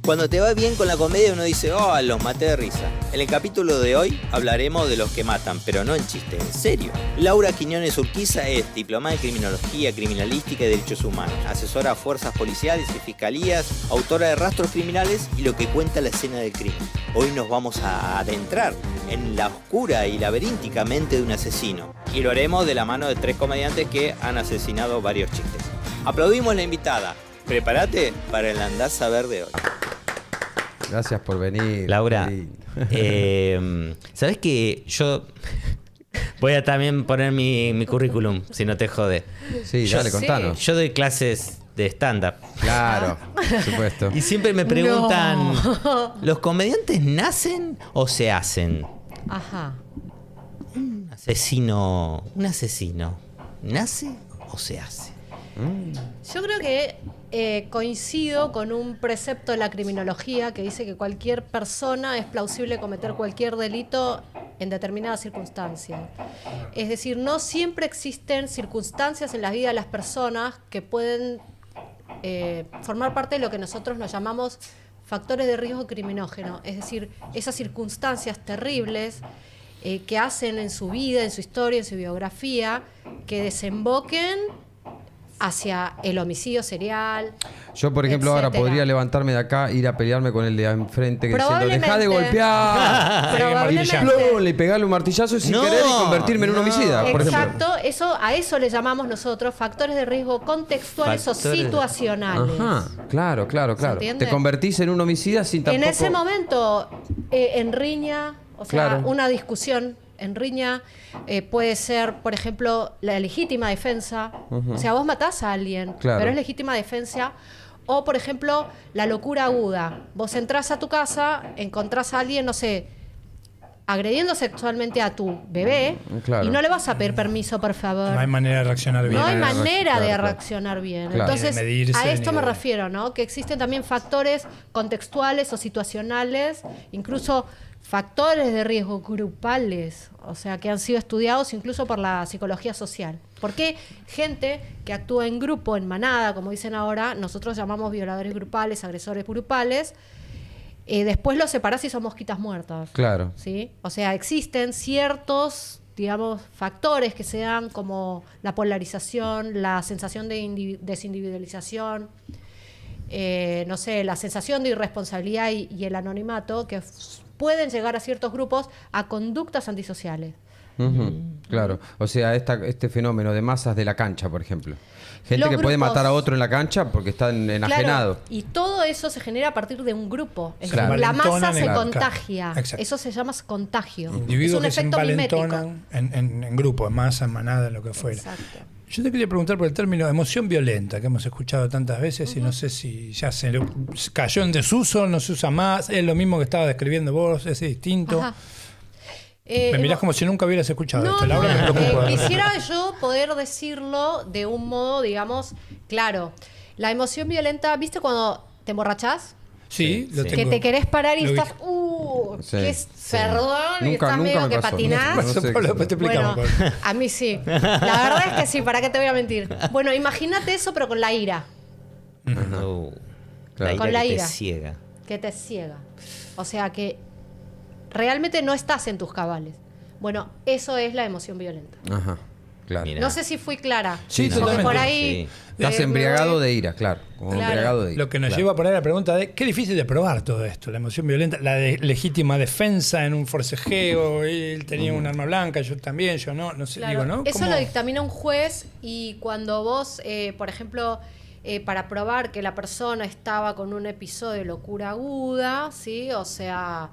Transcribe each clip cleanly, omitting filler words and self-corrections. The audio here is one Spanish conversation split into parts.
Cuando te va bien con la comedia uno dice, oh, los maté de risa. En el capítulo de hoy hablaremos de los que matan, pero no en chiste, en serio. Laura Quiñones Urquiza es diplomada en Criminología, Criminalística y Derechos Humanos, asesora a fuerzas policiales y fiscalías, autora de Rastros Criminales y Lo que cuenta la escena del crimen. Hoy nos vamos a adentrar en la oscura y laberíntica mente de un asesino. Y lo haremos de la mano de 3 comediantes que han asesinado varios chistes. Aplaudimos a la invitada. Prepárate para el Andá Saber de hoy. Gracias por venir. Laura, ¿sabés que yo voy a también poner mi currículum, si no te jode? Sí, dale, contanos. Yo doy clases de stand-up. Claro, por supuesto. Y siempre me preguntan, ¿los comediantes nacen o se hacen? Ajá. Un asesino, ¿nace o se hace? Yo creo que coincido con un precepto de la criminología que dice que cualquier persona es plausible cometer cualquier delito en determinadas circunstancias. Es decir, no siempre existen circunstancias en la vida de las personas que pueden formar parte de lo que nosotros nos llamamos factores de riesgo criminógeno. Es decir, esas circunstancias terribles que hacen en su vida, en su historia, en su biografía, que desemboquen hacia el homicidio serial. Yo, por ejemplo, ahora podría levantarme de acá, ir a pelearme con el de enfrente diciendo, ¡dejá de golpear! Probablemente. Y pegarle un martillazo sin querer y convertirme en un homicida, por ejemplo. Exacto, a eso le llamamos nosotros factores de riesgo contextuales o situacionales. Ajá, claro. ¿Entiende? Te convertís en un homicida sin tampoco... En ese momento, en riña, o sea, una discusión en riña, puede ser, por ejemplo, la legítima defensa. O sea, vos matás a alguien, pero es legítima defensa. O, por ejemplo, la locura aguda. Vos entrás a tu casa, encontrás a alguien, no sé, agrediendo sexualmente a tu bebé, y no le vas a pedir permiso, por favor. No hay manera de reaccionar bien. No hay manera de reaccionar bien. Entonces, a esto me refiero, ¿no? Que existen también factores contextuales o situacionales, incluso factores de riesgo grupales, o sea, que han sido estudiados incluso por la psicología social. Porque gente que actúa en grupo, en manada, como dicen ahora, nosotros llamamos violadores grupales, agresores grupales, después los separás y son mosquitas muertas. Claro. ¿Sí? O sea, existen ciertos, digamos, factores que se dan como la polarización, la sensación de desindividualización, no sé, la sensación de irresponsabilidad y el anonimato, que pueden llegar a ciertos grupos a conductas antisociales. Claro, o sea, este fenómeno de masas de la cancha, por ejemplo. Gente que puede grupos, matar a otro en la cancha porque está enajenado. Claro, y todo eso se genera a partir de un grupo. Claro. La masa se contagia. Eso se llama contagio. Individuos es un efecto mimético. En grupo, en masa, en manada, lo que fuera. Exacto. Yo te quería preguntar por el término emoción violenta, que hemos escuchado tantas veces y no sé si ya se cayó en desuso, no se usa más, es lo mismo que estaba describiendo vos, es distinto. Ajá. Me mirás como si nunca hubieras escuchado esto. No, Laura, me preocupa. quisiera yo poder decirlo de un modo, digamos, claro. La emoción violenta, ¿viste cuando te emborrachás? Sí, lo tengo. Que te querés parar y estás, perdón, y estás medio que patinás. Bueno, a mí sí. La verdad es que sí, ¿para qué te voy a mentir? Bueno, imagínate eso, pero con la ira. Con la ira. Que te ciega. O sea que realmente no estás en tus cabales. Bueno, eso es la emoción violenta. Ajá, claro. No sé si fui clara. Sí, porque por ahí estás embriagado de ira, claro. Embriagado de ira. Lo que nos lleva por ahí a la pregunta de qué difícil de probar todo esto, la emoción violenta, la legítima defensa en un forcejeo, él tenía un arma blanca, yo también, yo no sé, claro, digo, ¿no? Eso lo dictamina un juez y cuando vos, por ejemplo, para probar que la persona estaba con un episodio de locura aguda, ¿sí? O sea,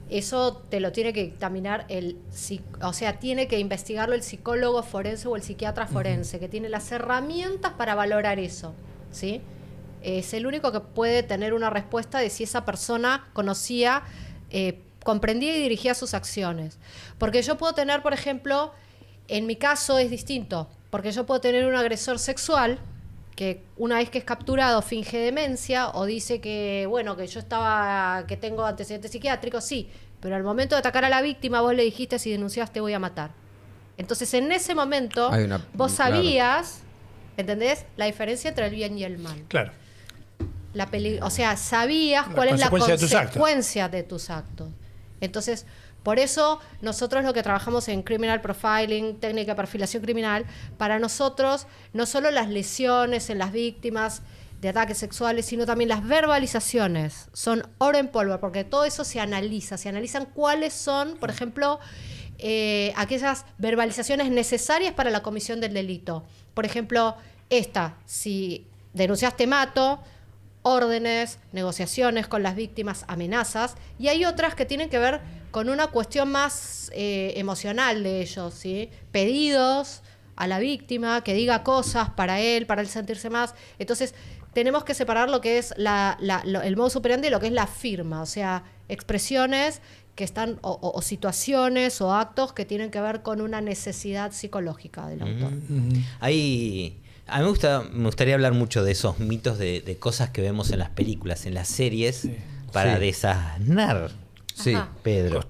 eso te lo tiene que dictaminar tiene que investigarlo el psicólogo forense o el psiquiatra forense, que tiene las herramientas para valorar eso, ¿sí? Es el único que puede tener una respuesta de si esa persona conocía, comprendía y dirigía sus acciones. Porque yo puedo tener, por ejemplo, en mi caso es distinto, porque yo puedo tener un agresor sexual que una vez que es capturado finge demencia o dice que, bueno, que tengo antecedentes psiquiátricos, sí, pero al momento de atacar a la víctima vos le dijiste, si denunciaste voy a matar. Entonces en ese momento vos sabías, ¿entendés? La diferencia entre el bien y el mal. Claro. o sea, sabías cuál es la consecuencia de tus actos. Entonces, por eso nosotros lo que trabajamos en Criminal Profiling, técnica de perfilación criminal, para nosotros no solo las lesiones en las víctimas de ataques sexuales, sino también las verbalizaciones son oro en polvo, porque todo eso se analizan cuáles son, por ejemplo, aquellas verbalizaciones necesarias para la comisión del delito. Por ejemplo, si denunciaste mato, órdenes, negociaciones con las víctimas, amenazas, y hay otras que tienen que ver con una cuestión más emocional de ellos, ¿sí? Pedidos a la víctima que diga cosas para él sentirse más. Entonces, tenemos que separar lo que es el modus operandi de lo que es la firma, o sea, expresiones que están, o situaciones o actos que tienen que ver con una necesidad psicológica del autor. A mí me gustaría hablar mucho de esos mitos de cosas que vemos en las películas, en las series, para desasnar. Sí, Pedro.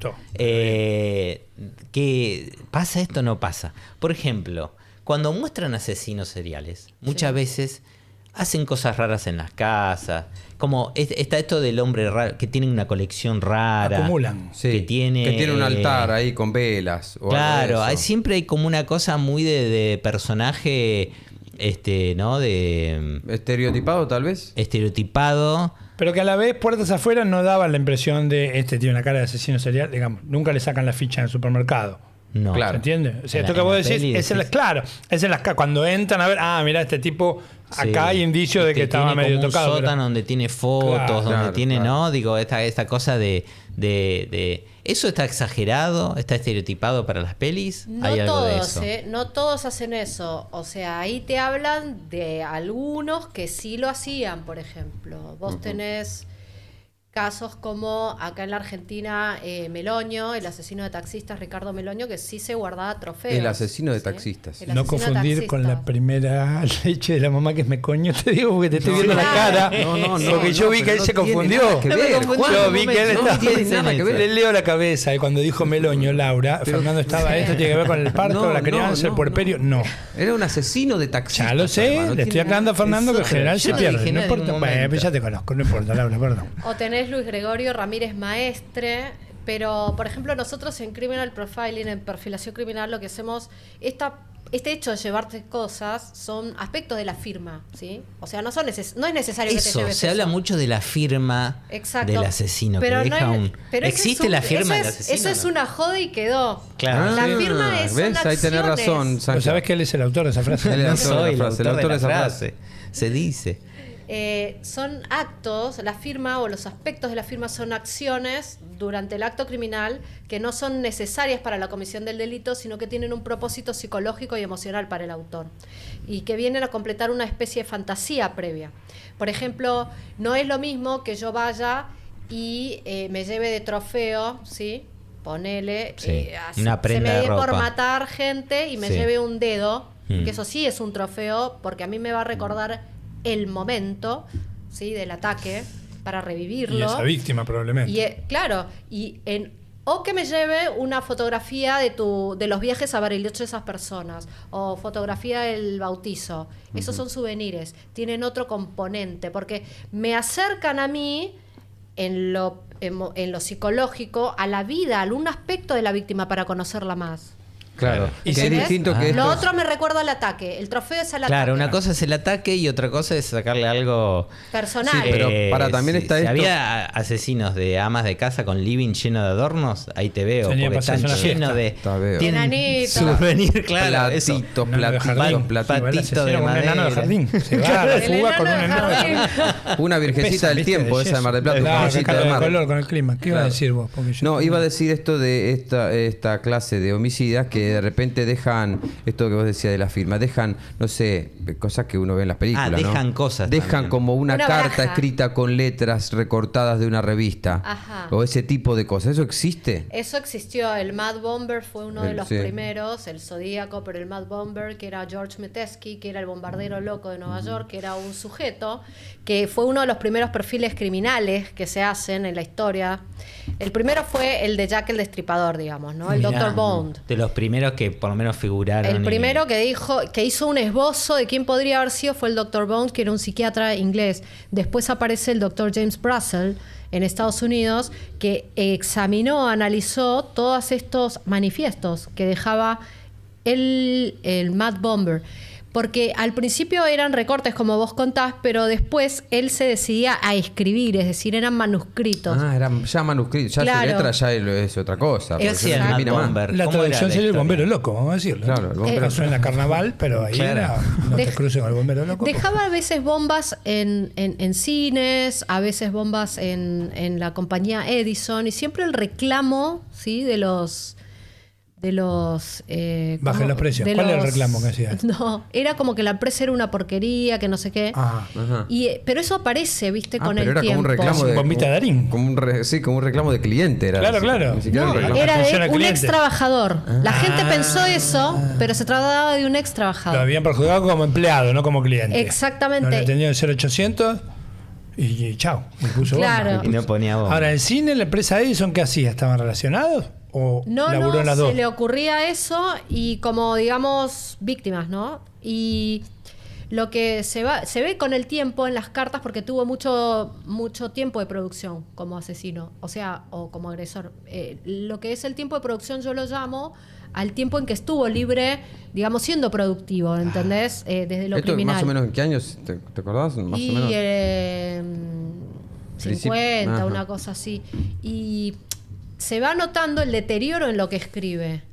¿Qué pasa esto o no pasa? Por ejemplo, cuando muestran asesinos seriales, muchas veces hacen cosas raras en las casas. Como está esto del hombre raro, que tiene una colección rara. Acumulan. Que tiene un altar ahí con velas. Claro, siempre hay como una cosa muy de personaje, ¿no? De estereotipado, tal vez. Estereotipado. Pero que a la vez, puertas afuera, no daban la impresión de tiene una cara de asesino serial. Digamos, nunca le sacan la ficha en el supermercado. No. Claro. ¿Se entiende? O sea, esto que vos decís, claro, es en las cuando entran a ver, mirá, este tipo, acá hay indicios de que estaba medio tocado. Un sótano donde tiene fotos, donde tiene, ¿no? Digo, esta cosa de ¿eso está exagerado? ¿Está estereotipado para las pelis? No ¿Hay algo todos, de eso? No todos hacen eso. O sea, ahí te hablan de algunos que sí lo hacían, por ejemplo. Vos tenés casos como acá en la Argentina, Meloño, el asesino de taxistas, Ricardo Meloño, que sí se guardaba trofeos. El asesino de taxistas. El no asesino confundir taxista. con la primera leche de la mamá que es Mecoño, te digo, porque te estoy viendo la cara. No, porque yo vi que él se confundió. Yo vi que él estaba. Le leo la cabeza y cuando dijo Meloño, Laura, Fernando estaba, ¿esto tiene que ver con el parto, la crianza, el puerperio? No. Era un asesino de taxistas. Ya lo sé, le estoy aclarando a Fernando que en general se pierde. No importa, bueno, ya te conozco, no importa, Laura, perdón. O tenés Luis Gregorio Ramírez Maestre, pero por ejemplo nosotros en Criminal Profiling, en perfilación criminal, lo que hacemos, este hecho de llevarte cosas son aspectos de la firma, ¿sí? O sea, no es necesario que te lleves se habla mucho de la firma del asesino, pero que deja pero ¿existe la firma del asesino? Eso es una joda y quedó. Claro. La firma es ¿ves? Ahí tenés razón, Sancho. ¿Sabés que él es el autor de esa frase? Él es el autor de esa frase. Se dice. Son actos, la firma o los aspectos de la firma son acciones durante el acto criminal que no son necesarias para la comisión del delito, sino que tienen un propósito psicológico y emocional para el autor y que vienen a completar una especie de fantasía previa. Por ejemplo, no es lo mismo que yo vaya y me lleve de trofeo, ¿sí? Ponele, una prenda se me de ropa por matar gente y me lleve un dedo, que eso sí es un trofeo porque a mí me va a recordar el momento, ¿sí? Del ataque para revivirlo. Y esa víctima probablemente. O que me lleve una fotografía de los viajes a Bariloche de esas personas, o fotografía del bautizo. Esos son souvenirs, tienen otro componente, porque me acercan a mí en lo psicológico a la vida, a algún aspecto de la víctima para conocerla más. Claro, y es distinto que lo otro me recuerda al ataque, el trofeo es al ataque. Claro, una cosa es el ataque y otra cosa es sacarle algo personal. Sí, pero para también está esto. Había asesinos de amas de casa con living lleno de adornos, ahí te veo, tenía porque están llenos de tienen souvenir, claro, platitos de un enano de jardín. Se va de fuga con un enano de jardín. Una virgencita del tiempo, esa de Mar del Plata, de color con el clima. ¿Qué iba a decir vos? No, iba a decir esto de esta clase de homicidas que de repente dejan, esto que vos decías de la firma, dejan, no sé, cosas que uno ve en las películas, dejan ¿no? cosas dejan también. Como una carta baraja escrita con letras recortadas de una revista. Ajá. o ese tipo de cosas. ¿Eso existe? Eso existió. El Mad Bomber fue uno de los sí. primeros, el Zodíaco, pero el Mad Bomber, que era George Metesky, que era el bombardero loco de Nueva York, que era un sujeto, que fue uno de los primeros perfiles criminales que se hacen en la historia. El primero fue el de Jack el Destripador, digamos, ¿no? El Dr. Bond. De los primeros que por lo menos figuraron. El primero que hizo un esbozo de quién podría haber sido fue el Dr. Bond, que era un psiquiatra inglés. Después aparece el Dr. James Russell en Estados Unidos, que examinó, analizó todos estos manifiestos que dejaba el Mad Bomber. Porque al principio eran recortes, como vos contás, pero después él se decidía a escribir, es decir, eran manuscritos. Eran ya manuscritos, ya Claro. su letra ya es otra cosa. Él hacía el Mad Bomber. La traducción sería el bombero loco, vamos a decirlo. Claro, el bombero suena carnaval, pero ahí era, no te cruces con el bombero loco. Dejaba a veces bombas en cines, a veces bombas en la compañía Edison, y siempre el reclamo, ¿sí? de los bajen los precios. ¿Cuál era el reclamo que hacía? No, era como que la empresa era una porquería, que no sé qué. Pero eso aparece, viste, con el era tiempo. como un reclamo de bombita de harín. como un reclamo de cliente era. Claro. Ni siquiera No, un reclamo. era Atención de al un cliente. ex trabajador. La gente pensó eso, pero se trataba de un ex Lo trabajador. habían perjudicado como empleado, no como cliente. Exactamente. No le atendió el 0800 y chao. Y puso Claro. bomba. Y no ponía bomba. Ahora, ¿el cine, la empresa Edison, qué hacía? ¿Estaban relacionados? ¿O laburó en las dos? Se le ocurría eso y como, digamos, víctimas, ¿no? Y lo que se ve con el tiempo en las cartas, porque tuvo mucho tiempo de producción como asesino, o como agresor. Lo que es el tiempo de producción yo lo llamo al tiempo en que estuvo libre, digamos, siendo productivo, ¿entendés? Desde lo ¿Esto criminal. más o menos en qué años? ¿Te acordás? Más Y o menos. 50, una Ajá. cosa así. Y se va notando el deterioro en lo que escribe.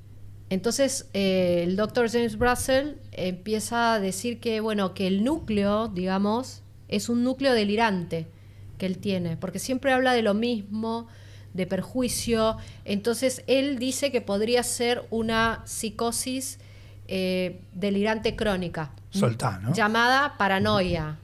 Entonces, el Dr. James Russell empieza a decir que el núcleo, digamos, es un núcleo delirante que él tiene, porque siempre habla de lo mismo, de perjuicio. Entonces, él dice que podría ser una psicosis delirante crónica. Soltá, ¿no? Llamada paranoia,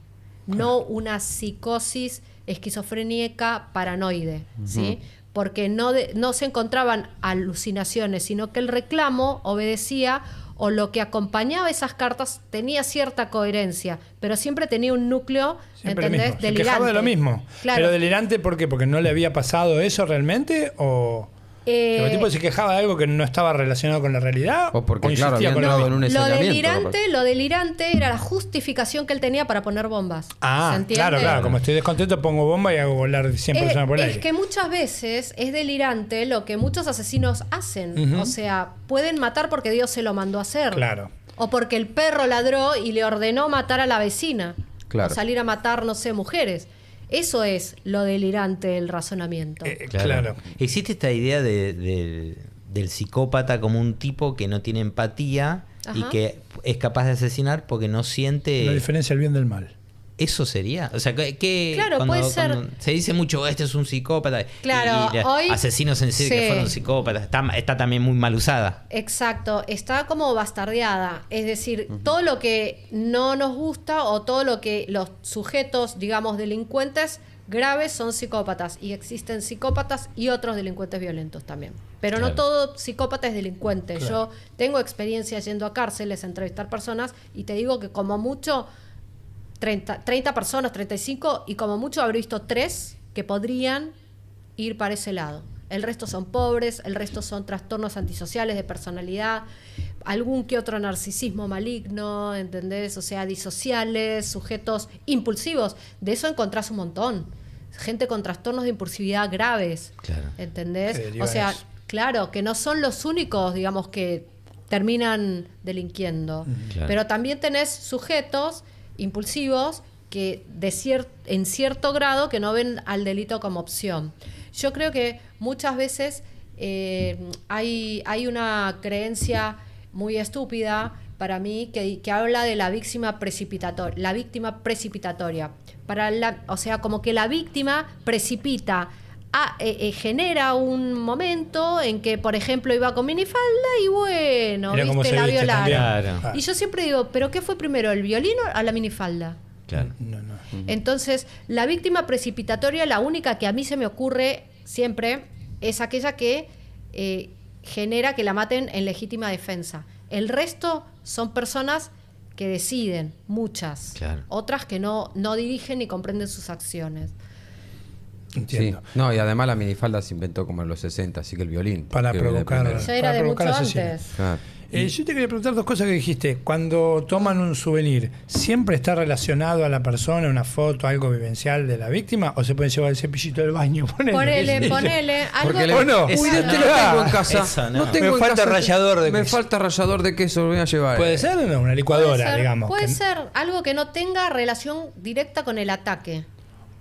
no una psicosis esquizofrénica paranoide, ¿sí? Porque no se encontraban alucinaciones, sino que el reclamo obedecía o lo que acompañaba esas cartas tenía cierta coherencia, pero siempre tenía un núcleo, Siempre lo ¿entendés? mismo. Se Delirante. quejaba de lo mismo. Claro. Pero delirante, ¿por qué? ¿Porque no le había pasado eso realmente? ¿O que el tipo se quejaba de algo que no estaba relacionado con la realidad? O porque, insistía claro, habían con entrado lo en un mismo? ensañamiento. Lo delirante era la justificación que él tenía para poner bombas. ¿Se entiende? claro. Como estoy descontento, pongo bomba y hago volar 100 personas por el aire. Es que muchas veces es delirante lo que muchos asesinos hacen. O sea, pueden matar porque Dios se lo mandó a hacer. Claro. O porque el perro ladró y le ordenó matar a la vecina. Claro. O salir a matar, no sé, mujeres. Eso es lo delirante del razonamiento. Claro. Existe esta idea del psicópata como un tipo que no tiene empatía y Ajá. que es capaz de asesinar porque no siente... La diferencia del bien del mal. ¿Eso sería? O sea, que Claro, puede ser. se dice mucho, este es un psicópata. Claro, y hoy- asesinos en serie sí. que fueron psicópatas. Está también muy mal usada. Exacto, está como bastardeada. Es decir, todo lo que no nos gusta o todo lo que los sujetos, digamos, delincuentes graves son psicópatas. Y existen psicópatas y otros delincuentes violentos también. Pero Claro. no todo psicópata es delincuente. Claro. Yo tengo experiencia yendo a cárceles a entrevistar personas y te digo que como mucho 30 personas, 35, y como mucho habré visto 3 que podrían ir para ese lado. El resto son pobres, el resto son trastornos antisociales de personalidad, algún que otro narcisismo maligno, ¿entendés? O sea, disociales, sujetos impulsivos. De eso encontrás un montón. Gente con trastornos de impulsividad graves, Claro. ¿entendés? Que deriva O sea, de eso. claro, que no son los únicos, digamos, que terminan delinquiendo. Claro. Pero también tenés sujetos impulsivos que en cierto grado que no ven al delito como opción. Yo creo que muchas veces hay una creencia muy estúpida para mí que habla de la víctima precipitatoria. O sea, como que la víctima precipita, genera un momento en que, por ejemplo, iba con minifalda y bueno, Mira cómo viste, se la viste violaron. también. Claro. Y yo siempre digo, ¿pero qué fue primero, el violín o la minifalda? Claro. No. Entonces, la víctima precipitatoria, la única que a mí se me ocurre siempre, es aquella que genera que la maten en legítima defensa. El resto son personas que deciden, muchas. Claro. Otras que no dirigen ni comprenden sus acciones. Entiendo. Sí. No, y además la minifalda se inventó como en los 60, así que el violín. Para provocar. Ya era de mucho antes. Claro. Yo te quería preguntar dos cosas que dijiste. Cuando toman un souvenir, ¿siempre está relacionado a la persona, una foto, algo vivencial de la víctima? ¿O se pueden llevar el cepillito del baño? Ponele. Porque Algo, ¿O no? Uy, Esa este no. lo tengo en casa. Esa no. No tengo Me en falta casa. rallador de Me queso. falta rallador de queso, lo voy a llevar. ¿Puede ser o no? Una licuadora, digamos. Puede que- ser algo que no tenga relación directa con el ataque.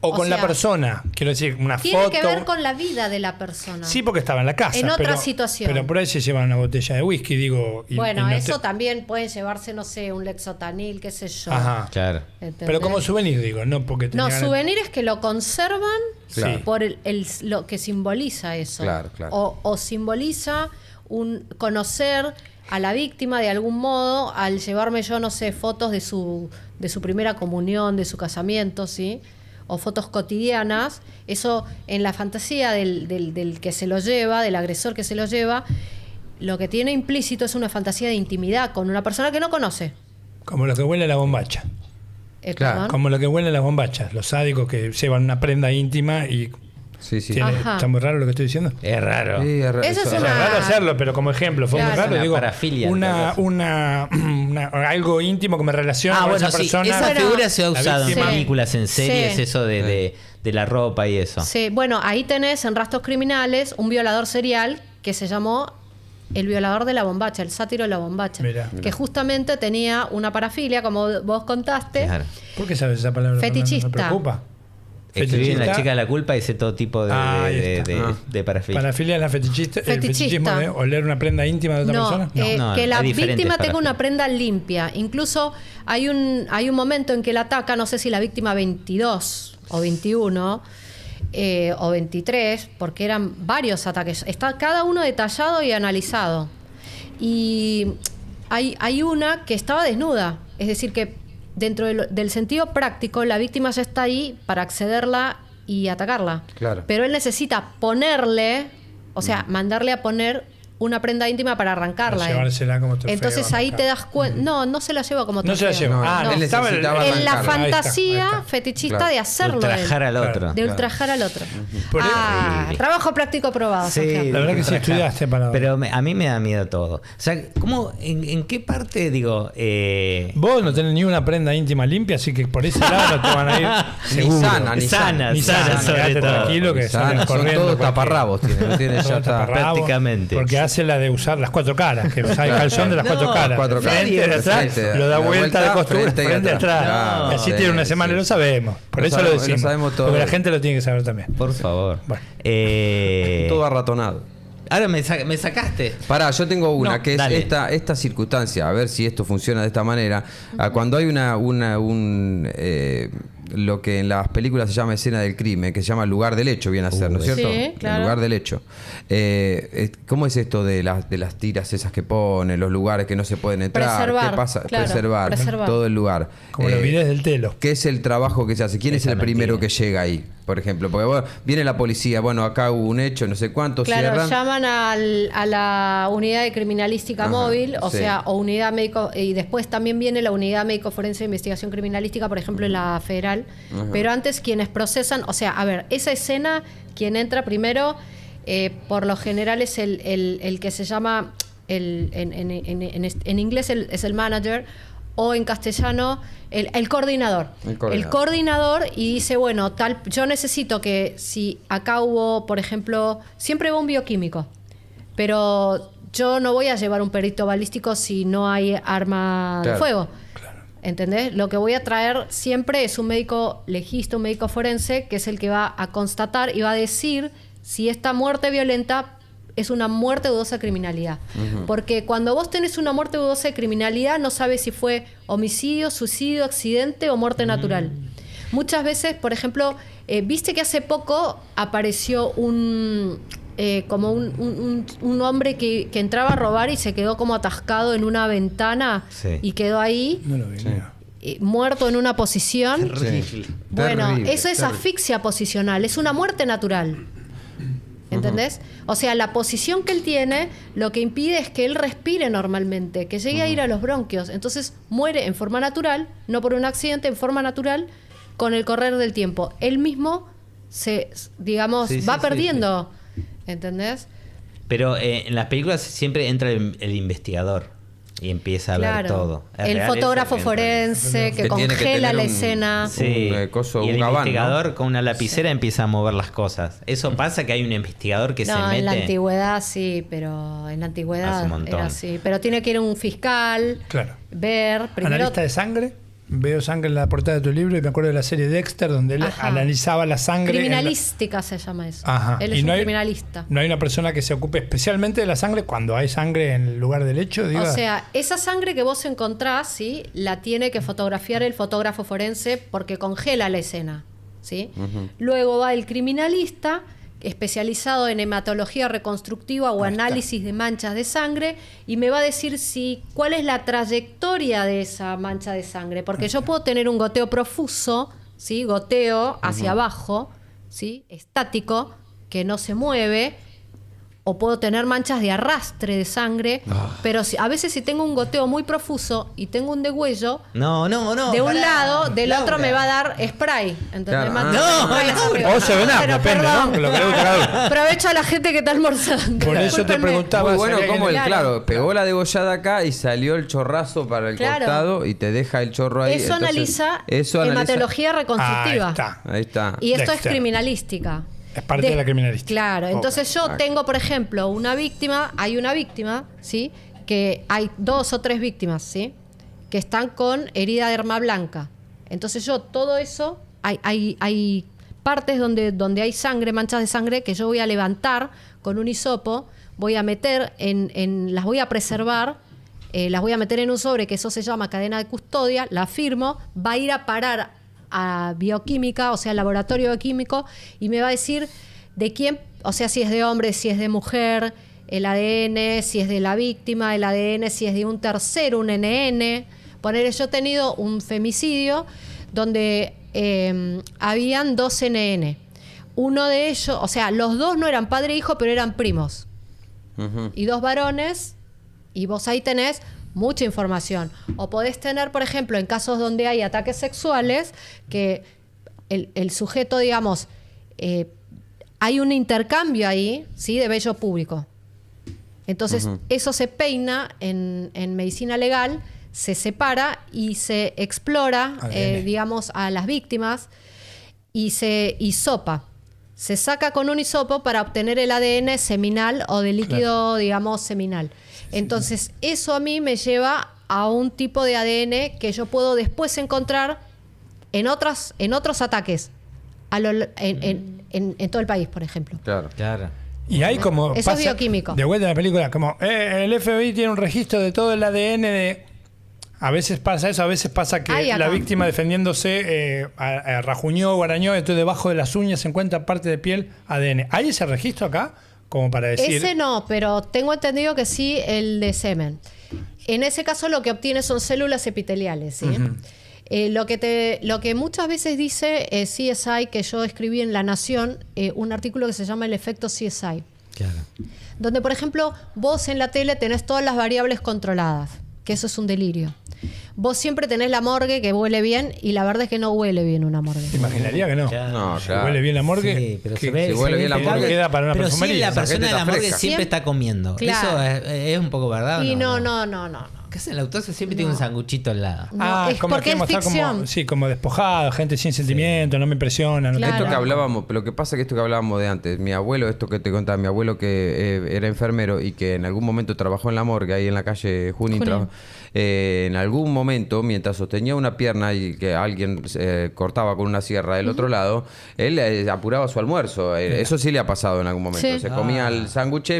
O O con la sea, persona. Quiero decir, una Tiene foto. que ver con la vida de la persona. Sí, porque estaba en la casa. En otra pero, situación. Pero por ahí se llevan una botella de whisky, digo. Bueno, no eso te- también pueden llevarse, no sé, un lexotanil, qué sé yo. Ajá. Claro. ¿Entendés? Pero como souvenir, digo, no porque No, tengan- souvenirs que lo conservan Claro. por lo que simboliza eso. Claro, claro. O simboliza un conocer a la víctima de algún modo al llevarme yo, no sé, fotos de su primera comunión, de su casamiento, ¿sí? O fotos cotidianas. Eso en la fantasía del que se lo lleva, del agresor que se lo lleva, lo que tiene implícito es una fantasía de intimidad con una persona que no conoce. Como lo que huele a la bombacha. Claro, ¿Perdón? Como lo que huelen las bombachas. Los sádicos que llevan una prenda íntima y... Sí, sí. Ajá. ¿Está muy raro lo que estoy diciendo? Es raro. Sí, Eso es O sea, una- es raro hacerlo, pero como ejemplo, fue Claro. muy raro. Una Digo, parafilia, algo íntimo que me relaciona con bueno, esa sí. persona. Esa Bueno, figura se ha la usado en víctima. películas, en series, Sí. eso de la ropa y eso. Sí, bueno, ahí tenés en Rastros Criminales un violador serial que se llamó el violador de la bombacha, el sátiro de la bombacha. Mirá. Que justamente tenía una parafilia, como vos contaste. Claro. ¿Por qué sabes esa palabra? Fetichista. ¿Me preocupa? Escribí en La Fetichista. chica de la culpa y hice todo tipo de parafilia. Parafilia es la fetichista, el Fetichista. fetichismo de oler una prenda íntima de otra No, persona. No, que la hay diferentes víctima tenga parafilias. una prenda limpia. Incluso hay un momento en que la ataca, no sé si la víctima 22 o 21 o 23, porque eran varios ataques. Está cada uno detallado y analizado. Y hay una que estaba desnuda, es decir, que dentro del sentido práctico, la víctima ya está ahí para accederla y atacarla. Claro. Pero él necesita ponerle, o sea, mandarle a poner una prenda íntima para arrancarla. Para llevársela como trofeo, Entonces ahí te arrancar. das cuenta. No se la lleva como No se la trofeo. lleva. No, Ah, él necesitaba necesitaba En la arrancarla. fantasía Ahí está. fetichista Claro. de hacerlo. Ultrajar él. al otro. De ultrajar al otro. Por eso- Trabajo práctico probado. Santiago. La verdad que sí estudiaste para- Pero a mí me da miedo todo. O sea, ¿cómo, en qué parte, digo, Vos no tenés ni una prenda íntima limpia, así que por ese lado no te van a ir Ni seguro. sana, ni sana, Ni sana, sana, sobre quédate todo. tranquilo que Sana, salen son corriendo. todos cualquier- taparrabos, tiene ya Todos está. taparrabos, Prácticamente. Porque hace la de usar las cuatro caras, que usa el calzón de las No, cuatro caras. cuatro caras. Frente, de atrás, Frente, lo da la vuelta de costura, frente y frente atrás. atrás. Claro, Y así sí, tiene una semana, sí. lo sabemos. Por Lo eso sabemos, lo decimos. lo sabemos todo. Porque la gente lo tiene que saber también. por favor. Bueno. Todo arratonado. Ahora me sacaste. Pará, yo tengo una, No, que es dale. esta circunstancia, a ver si esto funciona de esta manera. Cuando hay lo que en las películas se llama escena del crimen, que se llama lugar del hecho, viene a ser, ¿no es Sí, cierto? claro. El lugar del hecho. ¿Cómo es esto de las tiras esas que ponen, los lugares que no se pueden entrar? Preservar, ¿Qué pasa? claro, Preservar todo el lugar. Como los videos del telo. ¿Qué es el trabajo que se hace? ¿Quién es Esa el primero mentira. que llega ahí? Por ejemplo, porque bueno, viene la policía, bueno, acá hubo un hecho, no sé cuánto, Claro, cierran. llaman a la unidad de criminalística Ajá, móvil, o sí. sea, o unidad médico, y después también viene la unidad médico forense de investigación criminalística, por ejemplo, en la federal. Pero antes quienes procesan, o sea, a ver, esa escena, quien entra primero, por lo general es el que se llama, en inglés es el manager, o en castellano el coordinador. El coordinador y dice, bueno, yo necesito que si acá hubo, por ejemplo, siempre va un bioquímico, pero yo no voy a llevar un perito balístico si no hay arma de Claro. fuego. ¿Entendés? Lo que voy a traer siempre es un médico legista, un médico forense, que es el que va a constatar y va a decir si esta muerte violenta es una muerte de dudosa criminalidad. Porque cuando vos tenés una muerte de dudosa criminalidad, no sabes si fue homicidio, suicidio, accidente o muerte natural. Muchas veces, por ejemplo, viste que hace poco apareció un hombre que entraba a robar y se quedó como atascado en una ventana Sí. y quedó ahí No lo vi. mira. muerto en una posición. Terrible. Bueno, Terrible, eso es terrible. asfixia posicional, es una muerte natural. ¿Entendés? O sea, la posición que él tiene lo que impide es que él respire normalmente, que llegue a ir a los bronquios. Entonces muere en forma natural, no por un accidente, en forma natural, con el correr del tiempo. Él mismo va perdiendo. ¿Entendés? Pero en las películas siempre entra el investigador y empieza a ver todo. El fotógrafo forense que congela la escena. Sí. Y el investigador con una lapicera empieza a mover las cosas. ¿Eso pasa, que hay un investigador que se mete? No, en la antigüedad sí, pero en la antigüedad era así. Pero tiene que ir un fiscal, ver primero. Analista de sangre. Veo sangre en la portada de tu libro y me acuerdo de la serie Dexter, donde él analizaba la sangre. Criminalística se llama eso. Él es un criminalista. No hay una persona que se ocupe especialmente de la sangre cuando hay sangre en el lugar del hecho. O sea, esa sangre que vos encontrás, ¿sí? La tiene que fotografiar el fotógrafo forense porque congela la escena, ¿sí? Luego va el criminalista, especializado en hematología reconstructiva o análisis de manchas de sangre, y me va a decir cuál es la trayectoria de esa mancha de sangre, porque yo puedo tener un goteo profuso, ¿sí? Goteo hacia abajo, ¿sí? Estático, que no se mueve, o puedo tener manchas de arrastre de sangre, pero a veces si tengo un goteo muy profuso y tengo un degüello, de un lado, del otro me va a dar spray. ¿Entendés? O se ven depende, ¿no? Lo que le gusta a cada uno. Aprovecho a la gente que está almorzando. Por eso te preguntaba. Muy bueno, como pegó la degollada acá y salió el chorrazo para el costado y te deja el chorro ahí. Eso analiza hematología reconstructiva. Ahí está. Y esto es criminalística. Es parte de la criminalística. Claro, entonces yo tengo, por ejemplo, hay una víctima, ¿sí? Que hay 2 o 3 víctimas, ¿sí? Que están con herida de derma blanca. Entonces yo todo eso, hay partes donde hay sangre, manchas de sangre, que yo voy a levantar con un hisopo, voy a meter las voy a preservar, las voy a meter en un sobre, que eso se llama cadena de custodia, la firmo, va a ir a parar a bioquímica, o sea, laboratorio bioquímico, y me va a decir de quién, o sea, si es de hombre, si es de mujer, el ADN, si es de la víctima, el ADN, si es de un tercero, un NN. Poner, yo he tenido un femicidio donde habían 2 NN. Uno de ellos, o sea, los 2 no eran padre e hijo, pero eran primos. Y 2 varones, y vos ahí tenés mucha información. O podés tener, por ejemplo, en casos donde hay ataques sexuales, que el sujeto, digamos, hay un intercambio ahí, ¿sí? De vello público. Entonces, eso se peina en medicina legal, se separa y se explora, digamos, a las víctimas y se hisopa. Se saca con un hisopo para obtener el ADN seminal o de líquido, digamos, seminal. Entonces, eso a mí me lleva a un tipo de ADN que yo puedo después encontrar en otros ataques en todo el país, por ejemplo. Claro. Y hay como... Eso es bioquímico. De vuelta en la película, como el FBI tiene un registro de todo el ADN de... A veces pasa eso, a veces pasa que la víctima defendiéndose rajuñó o arañó, entonces debajo de las uñas se encuentra parte de piel, ADN. ¿Hay ese registro acá? Como para decir... Ese no, pero tengo entendido que sí el de semen. En ese caso lo que obtiene son células epiteliales, ¿sí? Lo que muchas veces dice CSI, que yo escribí en La Nación, un artículo que se llama El efecto CSI. Claro. Donde, por ejemplo, vos en la tele tenés todas las variables controladas, que eso es un delirio. Vos siempre tenés la morgue que huele bien, y la verdad es que no huele bien una morgue. Te imaginaría que no. Claro. Si huele bien la morgue, sí, pero si huele bien la morgue, queda para una pero perfumería. sí, la persona de la morgue fresca. siempre está comiendo. Claro. Eso es un poco verdad. Y no. ¿Qué hace el autor? Siempre tiene un sanguchito al lado. No, es como porque es ficción. Como despojado, gente sin sentimiento, no me impresiona. Claro. Esto que hablábamos, pero lo que pasa es que esto que hablábamos de antes, mi abuelo, esto que te contaba, mi abuelo que era enfermero y que en algún momento trabajó en la morgue, ahí en la calle Junín. En algún momento, mientras sostenía una pierna y que alguien cortaba con una sierra del otro lado, él apuraba su almuerzo. Eso sí le ha pasado en algún momento. Sí. Se comía el sándwich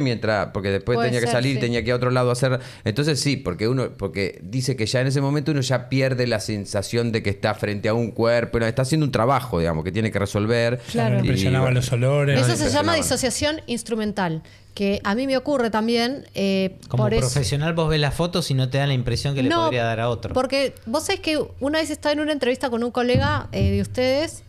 porque después Puede tenía que ser, salir, sí. tenía que ir a otro lado a hacer. Entonces sí, porque dice que ya en ese momento uno ya pierde la sensación de que está frente a un cuerpo, está haciendo un trabajo, digamos, que tiene que resolver. Claro. No impresionaban los olores. Eso se llama disociación instrumental, que a mí me ocurre también. Como por profesional vos ves las fotos y no te da la impresión que le podría dar a otro. Porque vos sabés que una vez estaba en una entrevista con un colega de ustedes,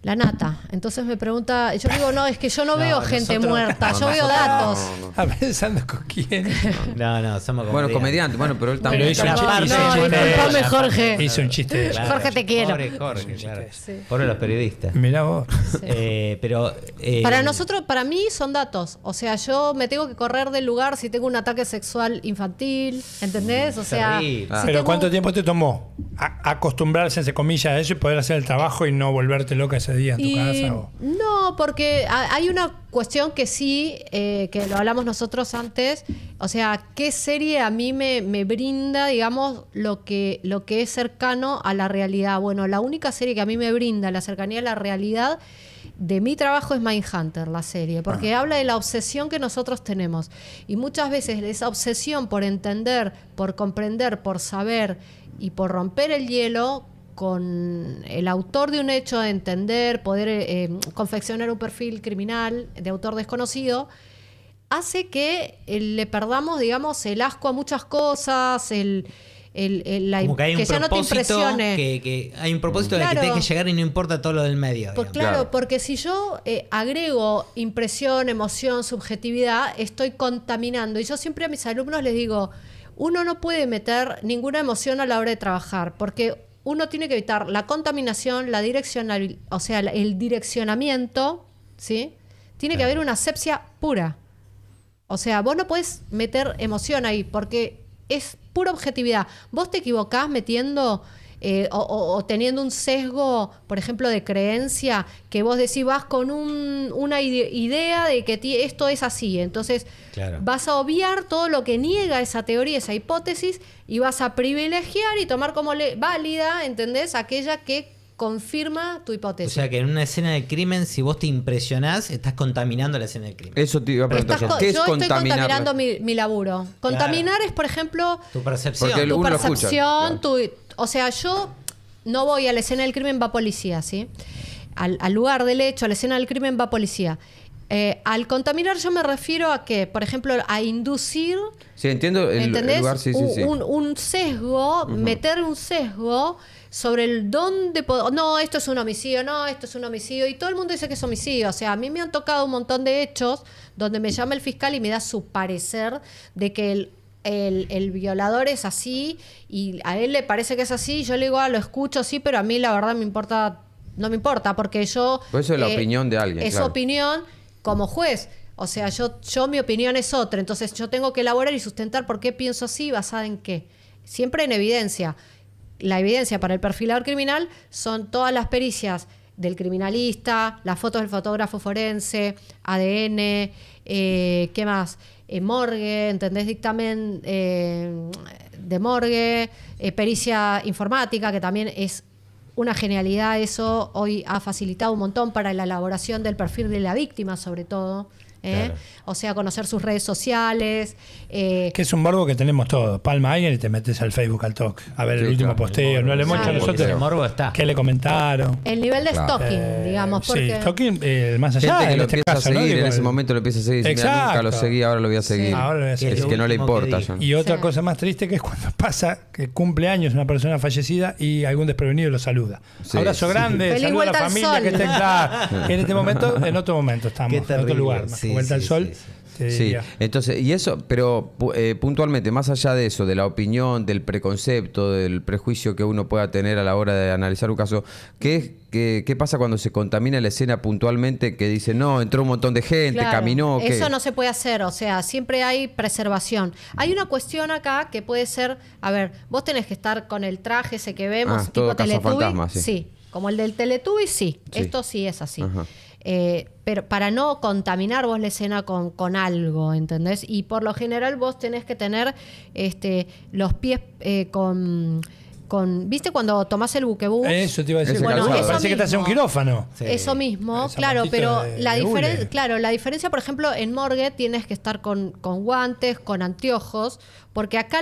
La nata. Entonces me pregunta, yo digo, no, es que yo no veo gente muerta, yo veo datos. ¿Estás pensando con quién? No, somos comediantes. Bueno, comediante, bueno, pero él también. Pero hizo un chiste. Disculpame, Jorge. Hizo un chiste. Claro, Jorge, te quiero. Pobre Jorge, claro. Sí. Pobre los periodistas. Mirá vos. Pero para nosotros, para mí son datos. O sea, yo me tengo que correr del lugar si tengo un ataque sexual infantil, ¿entendés? O sea, terrible. si Pero tengo- ¿cuánto tiempo te tomó acostumbrarse, entre comillas, a eso y poder hacer el trabajo y no volverte loca ese día en tu casa? No, porque hay una cuestión que sí, que lo hablamos nosotros antes, o sea, ¿qué serie a mí me brinda, digamos, lo que es cercano a la realidad? Bueno, la única serie que a mí me brinda la cercanía a la realidad de mi trabajo es Mindhunter, la serie, porque habla de la obsesión que nosotros tenemos. Y muchas veces esa obsesión por entender, por comprender, por saber y por romper el hielo con el autor de un hecho, de entender, poder confeccionar un perfil criminal de autor desconocido, hace que le perdamos, digamos, el asco a muchas cosas, como que hay un ya no te propósito impresione. que hay un propósito al que Claro. tenés que llegar y no importa todo lo del medio. Pues digamos. claro, porque si yo agrego impresión, emoción, subjetividad, estoy contaminando. Y yo siempre a mis alumnos les digo, uno no puede meter ninguna emoción a la hora de trabajar, porque uno tiene que evitar la contaminación, la direccionalidad, o sea, el direccionamiento, ¿sí? Tiene que haber una asepsia pura. O sea, vos no podés meter emoción ahí, porque es pura objetividad. Vos te equivocás metiendo o teniendo un sesgo, por ejemplo, de creencia, que vos decís, vas con una idea de que esto es así. Entonces, Claro. vas a obviar todo lo que niega esa teoría, esa hipótesis, y vas a privilegiar y tomar como válida, ¿entendés? Aquella que confirma tu O hipótesis. sea que en una escena de crimen, si vos te impresionás, estás contaminando la escena del crimen. Eso te iba a preguntar. ¿Qué es yo estoy contaminar? contaminando mi laburo. Contaminar es, por ejemplo, Tu percepción. Porque tu uno lo escucha, percepción, claro. o sea, yo no voy a la escena del crimen, va policía, ¿sí? Al lugar del hecho, a la escena del crimen, va policía. Al contaminar yo me refiero a que, por ejemplo, a inducir, Sí, entiendo el ¿entendés? lugar, sí. Un sesgo, meter un sesgo sobre el dónde... No, esto es un homicidio, no, esto es un homicidio. Y todo el mundo dice que es homicidio. O sea, a mí me han tocado un montón de hechos donde me llama el fiscal y me da su parecer de que el violador es así y a él le parece que es así. Yo le digo, lo escucho, sí, pero a mí la verdad no me importa, porque yo... Pues eso es la opinión de alguien, Es claro. opinión como juez. O sea, yo mi opinión es otra. Entonces yo tengo que elaborar y sustentar por qué pienso así, basada en qué. Siempre en evidencia. La evidencia para el perfilador criminal son todas las pericias del criminalista, las fotos del fotógrafo forense, ADN, ¿qué más? Morgue, ¿entendés? Dictamen de morgue, pericia informática, que también es una genialidad eso. Hoy ha facilitado un montón para la elaboración del perfil de la víctima, sobre todo. Claro. O sea, conocer sus redes sociales. Que es un morbo que tenemos todos. Palma a alguien y te metes al Facebook al toque a ver Sí, el último claro. posteo. No le muestra a Claro. nosotros El morbo está. qué le comentaron. El nivel de Claro. stalking, digamos. Sí, Porque stalking, más allá Gente que en lo este empieza caso, a ¿no? seguir, Digo, en ese momento lo empieza a seguir. Mira, nunca lo Exacto. seguí, ahora lo voy a seguir. Ahora lo voy a seguir. Es que no le último importa que ya. Y otra Sí. cosa más triste que es cuando pasa que cumple años una persona fallecida y algún desprevenido lo saluda. Sí, Abrazo sí. grande, Feliz saluda a la vuelta al familia sol. que está claro. En este momento, en otro momento estamos, Qué en otro terrible. lugar, más que Sí, vuelta al sí, sol. sí, sí. te Sí, diría. entonces, y eso, pero puntualmente, más allá de eso, de la opinión, del preconcepto, del prejuicio que uno pueda tener a la hora de analizar un caso, ¿qué pasa cuando se contamina la escena puntualmente que dice, no, entró un montón de gente, Claro, caminó? ¿qué? eso no se puede hacer, o sea, siempre hay preservación. Hay una cuestión acá que puede ser, a ver, vos tenés que estar con el traje ese que vemos, tipo todo Teletubby, cazafantasma, sí. sí, como el del Teletubby, sí, Sí. esto sí es así. Ajá. Pero para no contaminar vos la escena con algo, ¿entendés? Y por lo general vos tenés que tener los pies con ¿viste cuando tomás el buquebús? Eso te iba a decir. Ese Bueno, calzado. parece que estás en un mismo. quirófano. Sí. Eso mismo, El claro, zapatito pero de la hule. la diferencia, por ejemplo, en morgue tienes que estar con guantes, con anteojos, porque acá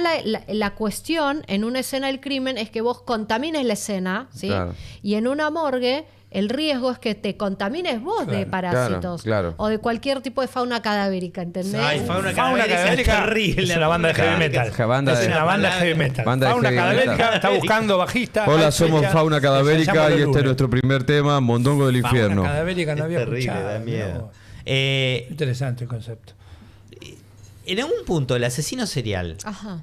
la cuestión en una escena del crimen es que vos contamines la escena, ¿sí? Claro. Y en una morgue el riesgo es que te contamines vos de parásitos claro. o de cualquier tipo de fauna cadavérica, ¿entendés? Ay, fauna cadavérica es terrible. Es una banda de heavy metal. Es una banda de heavy metal. Fauna cadavérica está buscando bajista. Hola, somos Fauna Cadavérica y este es nuestro primer tema, Mondongo del Infierno. Fauna cadavérica no había terrible, escuchado. da miedo. Interesante el concepto. En algún punto, el asesino serial Ajá.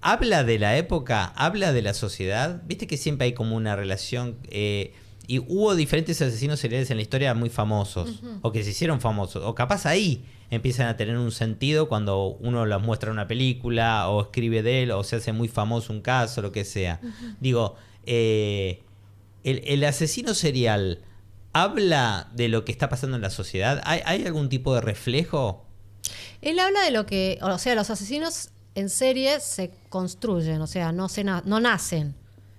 habla de la época, habla de la sociedad. Viste que siempre hay como una relación. Y hubo diferentes asesinos seriales en la historia muy famosos, o que se hicieron famosos, o capaz ahí empiezan a tener un sentido cuando uno los muestra en una película, o escribe de él, o se hace muy famoso un caso, lo que sea. Digo, el asesino serial habla de lo que está pasando en la sociedad. ¿Hay algún tipo de reflejo? Él habla de lo que, o sea, los asesinos en serie se construyen, o sea, no nacen,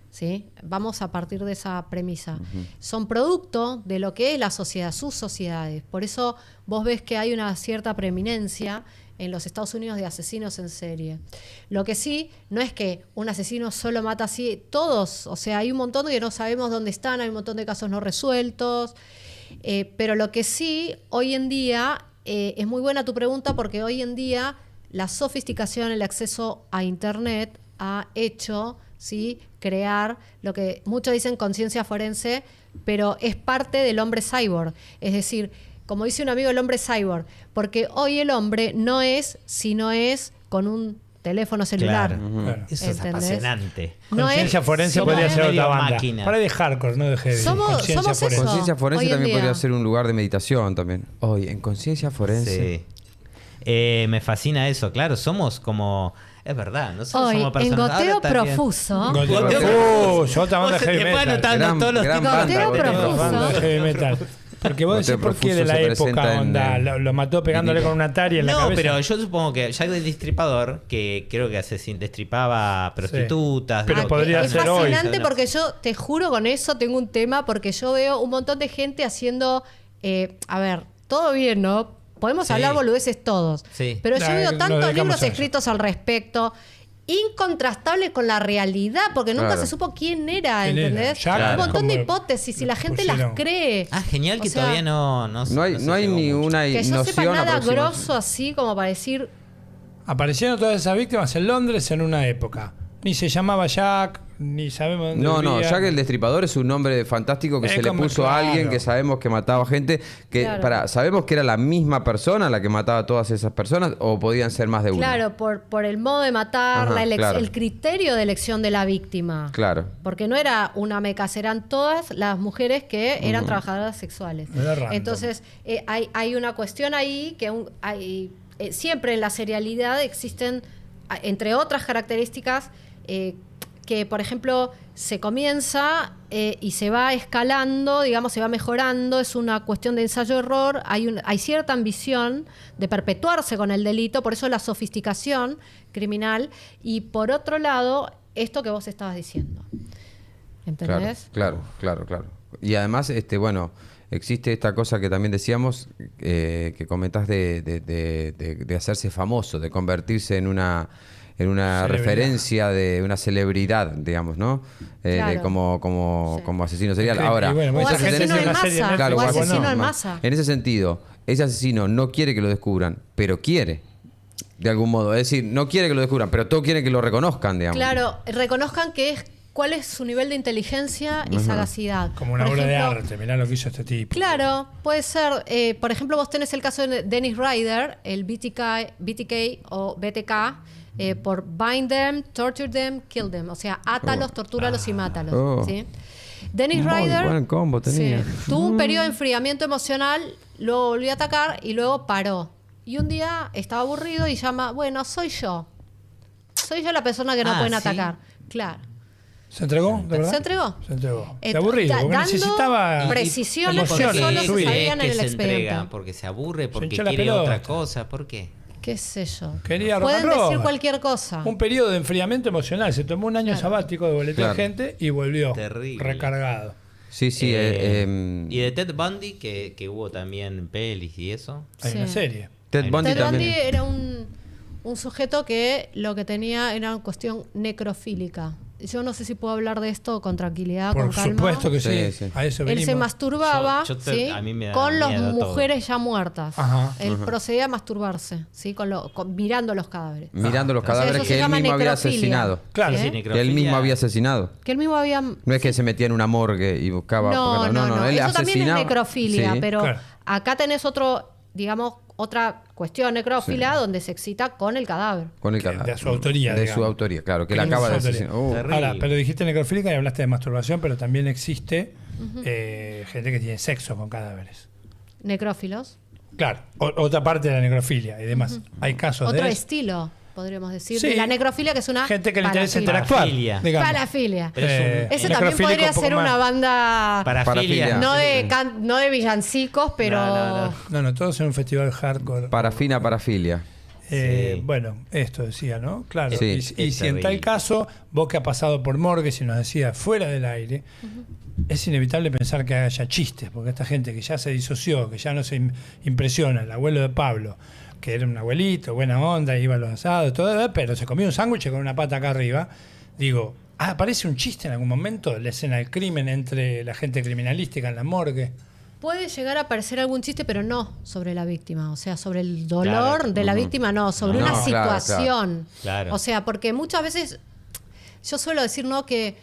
¿sí? Vamos a partir de esa premisa. Son producto de lo que es la sociedad, sus sociedades. Por eso vos ves que hay una cierta preeminencia en los Estados Unidos de asesinos en serie. Lo que sí, no es que un asesino solo mata así, todos, o sea, hay un montón que no sabemos dónde están, hay un montón de casos no resueltos, pero lo que sí, hoy en día, es muy buena tu pregunta porque hoy en día la sofisticación, el acceso a Internet ha hecho, ¿sí?, crear lo que muchos dicen conciencia forense, pero es parte del hombre cyborg. Es decir, como dice un amigo, el hombre cyborg, porque hoy el hombre no es si no es con un teléfono celular. Claro. Eso es apasionante. No Conciencia es- forense somos- podría ser otra medio banda. máquina. Para de hardcore, no de heavy. Somos Conciencia eso. forense. Conciencia Hoy forense en también día. podría ser un lugar de meditación también. Hoy, en Conciencia Forense. Sí. Me fascina eso, claro, somos como... Es verdad, nosotros Hoy, somos en personas... Goteo Ahora también- Profuso, Otra banda de heavy Después metal. anotando todos los gran tipos de banda, Goteo Goteo. Profuso. Banda de heavy metal. Porque vos decís Goteo por qué de Profuso la se presenta época, en, onda, lo mató pegándole con un Atari en la No, cabeza. pero yo supongo que Jack el Destripador, que creo que destripaba prostitutas... Pero ¿no? podría es ser hoy. fascinante porque yo te juro con eso tengo un tema porque yo veo un montón de gente haciendo, a ver, todo bien, ¿no? Podemos Sí. hablar boludeces todos, Sí. pero yo Nah, veo nos tantos dedicamos libros a eso. escritos al respecto, incontrastables con la realidad, porque nunca Claro. se supo quién era, ¿Quién era? ¿entendés? Jack, Un montón de como hipótesis y la gente las pusieron. cree. Ah, genial O que sea, todavía no No hay, se no hay llegó ni mucho. una que yo noción sepa nada aproximada. grosso así como para decir, Aparecieron todas esas víctimas en Londres en una época. Ni se llamaba Jack, ni sabemos dónde No, vivía. Jack el Destripador es un nombre fantástico que se le como- puso a alguien claro. que sabemos que mataba gente. Claro. ¿Sabemos que era la misma persona la que mataba a todas esas personas o podían ser más de una? claro, por el modo de matar, Ajá, claro. el criterio de elección de la víctima. Claro. Porque no era una mecas, eran todas las mujeres que eran trabajadoras sexuales. Era random. Entonces, hay una cuestión ahí que siempre en la serialidad existen, entre otras características, que, por ejemplo, se comienza y se va escalando, digamos, se va mejorando, es una cuestión de ensayo-error, hay cierta ambición de perpetuarse con el delito, por eso la sofisticación criminal, y por otro lado, esto que vos estabas diciendo. ¿Entendés? Claro. Y además, bueno, existe esta cosa que también decíamos, que comentás de hacerse famoso, de convertirse en una Celebridad. referencia de una celebridad, digamos, ¿no? Claro. Como asesino serial. Y Ahora, bueno, O esa gente asesino tiene en una serie masa, claro, o bueno, asesino en no. masa. En ese sentido, ese asesino no quiere que lo descubran, pero quiere, de algún modo. Es decir, no quiere que lo descubran, pero todos quieren que lo reconozcan, digamos. Claro, reconozcan cuál es su nivel de inteligencia y sagacidad. Como una Por obra de ejemplo, arte. Mirá lo que hizo este tipo. Claro, puede ser. Por ejemplo, vos tenés el caso de Dennis Rader, el BTK o BTK, por Bind Them, Torture Them, Kill Them. O sea, átalos, tortúralos y mátalos. Oh. ¿sí? Dennis Muy Rader buen combo tenía. tuvo un periodo de enfriamiento emocional, luego volvió a atacar y luego paró. Y un día estaba aburrido y llama, bueno, soy yo. Soy yo la persona que no pueden ¿sí? atacar. Claro. ¿Se entregó? ¿De verdad? ¿Se entregó? Se entregó. Eh, Está aburrido, porque dando necesitaba precisiones emociones, que solo se subir. sabían en el se expediente. entrega? ¿Porque se aburre? ¿Porque hinchó la quiere pelota. otra cosa? ¿Por qué? ¿Qué sé yo? Quería rock Pueden and roll. decir cualquier cosa. Un periodo de enfriamiento emocional. Se tomó un año sabático de boletear Claro. gente y volvió Terrible. recargado. Sí, sí. Y de Ted Bundy, que hubo también pelis y eso. Hay Sí. una serie. Ted Bundy Ted Bundy también. era un sujeto que lo que tenía era una cuestión necrofílica. yo no sé si puedo hablar de esto con tranquilidad, Por con calma. supuesto que sí. Sí. A eso Él venimos. se masturbaba ¿sí? A mí me da con las miedo todo. mujeres ya muertas. Ajá. Él procedía a masturbarse, ¿sí? mirando los cadáveres. Mirando los O sea, cadáveres eso se que él llama mismo había necrofilia. asesinado. Claro. ¿Eh? Que él mismo había asesinado. Que él mismo había... No es que se metía en una morgue y buscaba... No, él eso también es necrofilia, Sí. pero Claro. acá tenés otra cuestión necrófila donde se excita con el cadáver. Con el Que cadáver. de su autoría, De digamos. su autoría, claro, que él Crimen acaba de de su autoría. asesinar. Terrible. Ahora, pero dijiste necrofílica y hablaste de masturbación, pero también existe gente que tiene sexo con cadáveres. Necrófilos. Claro, otra parte de la necrofilia y demás. Hay casos Otro de estilo, podríamos decir. Sí. De la necrofilia, que es una gente que le interesa parafilia. interactuar. Parafilia. Digamos. Parafilia. Pero es un- Ese también necrofílico podría un poco ser más. una banda Parafilia. no de villancicos, pero No. Todos en un festival hardcore. Parafina, parafilia. Sí. Bueno, esto decía, ¿no? Claro. Sí, y es si en terrible. tal caso, vos que has pasado por morgues y nos decías fuera del aire, es inevitable pensar que haya chistes, porque esta gente que ya se disoció, que ya no se impresiona, el abuelo de Pablo, que era un abuelito, buena onda, iba a los asados, todo, pero se comía un sándwich con una pata acá arriba. Digo, ¿aparece un chiste en algún momento? La escena del crimen entre la gente criminalística en la morgue. puede llegar a aparecer algún chiste, pero no sobre la víctima. O sea, sobre el dolor Claro. de la víctima, no, sobre No, una claro, situación. Claro. O sea, porque muchas veces yo suelo decir, ¿no? Que,